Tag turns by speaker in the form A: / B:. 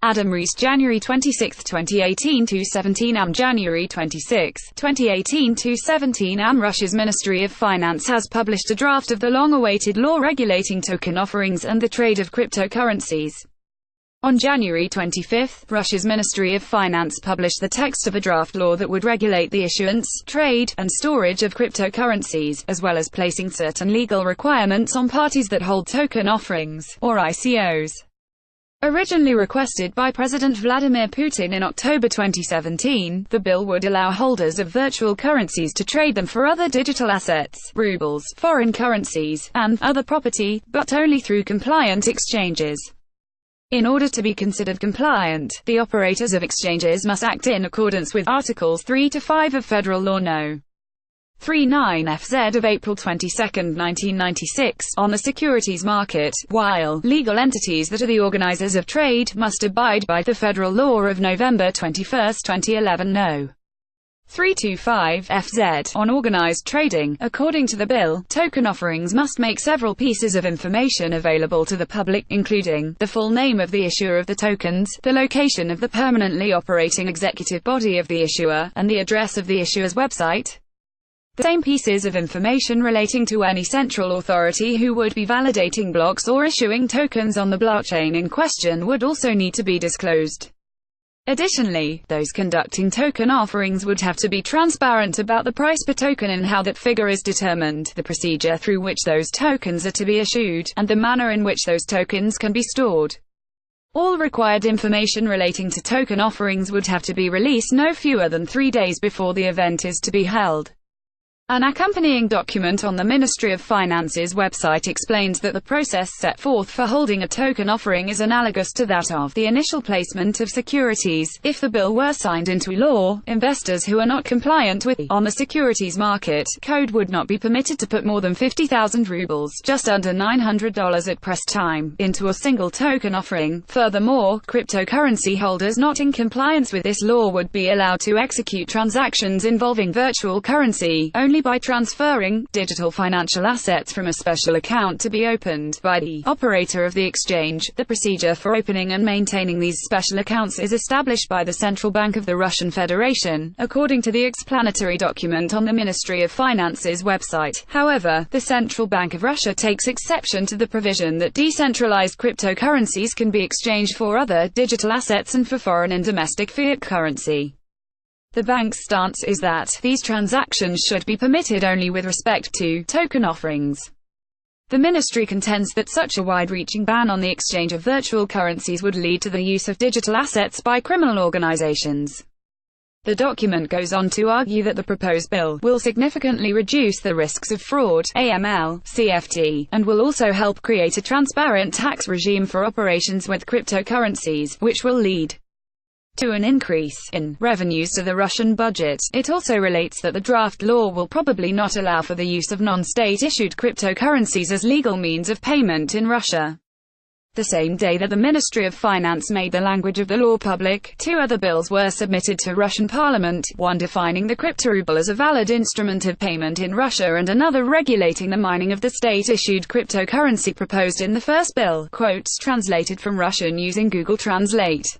A: Adam Reese January 26, 2018 to 17 AMJanuary 26, 2018 to 17 AMRussia's Ministry of Finance has published a draft of the long-awaited law regulating token offerings and the trade of cryptocurrencies. On January 25, Russia's Ministry of Finance published the text of a draft law that would regulate the issuance, trade, and storage of cryptocurrencies, as well as placing certain legal requirements on parties that hold token offerings, or ICOs. Originally requested by President Vladimir Putin in October 2017, the bill would allow holders of virtual currencies to trade them for other digital assets, rubles, foreign currencies, and other property, but only through compliant exchanges. In order to be considered compliant, the operators of exchanges must act in accordance with Articles 3 to 5 of Federal Law No. 39/FZ of April 22, 1996, on the securities market, while legal entities that are the organizers of trade must abide by the Federal Law of November 21, 2011 No. 325/FZ on organized trading. According to the bill, token offerings must make several pieces of information available to the public, including the full name of the issuer of the tokens, the location of the permanently operating executive body of the issuer, and the address of the issuer's website. The same pieces of information relating to any central authority who would be validating blocks or issuing tokens on the blockchain in question would also need to be disclosed. Additionally, those conducting token offerings would have to be transparent about the price per token and how that figure is determined, the procedure through which those tokens are to be issued, and the manner in which those tokens can be stored. All required information relating to token offerings would have to be released no fewer than 3 days before the event is to be held. An accompanying document on the Ministry of Finance's website explains that the process set forth for holding a token offering is analogous to that of the initial placement of securities. If the bill were signed into law, investors who are not compliant with on the securities market code would not be permitted to put more than 50,000 rubles, just under $900 at press time, into a single token offering. Furthermore, cryptocurrency holders not in compliance with this law would be allowed to execute transactions involving virtual currency only by transferring digital financial assets from a special account to be opened by the operator of the exchange. The procedure for opening and maintaining these special accounts is established by the Central Bank of the Russian Federation, according to the explanatory document on the Ministry of Finance's website. However, the Central Bank of Russia takes exception to the provision that decentralized cryptocurrencies can be exchanged for other digital assets and for foreign and domestic fiat currency. The bank's stance is that these transactions should be permitted only with respect to token offerings. The ministry contends that such a wide-reaching ban on the exchange of virtual currencies would lead to the use of digital assets by criminal organizations. The document goes on to argue that the proposed bill will significantly reduce the risks of fraud, AML, CFT, and will also help create a transparent tax regime for operations with cryptocurrencies, which will lead to an increase in revenues to the Russian budget. It also relates that the draft law will probably not allow for the use of non-state-issued cryptocurrencies as legal means of payment in Russia. The same day that the Ministry of Finance made the language of the law public, 2 other bills were submitted to Russian Parliament, one defining the cryptoruble as a valid instrument of payment in Russia and another regulating the mining of the state-issued cryptocurrency proposed in the first bill. Quotes translated from Russian using Google Translate.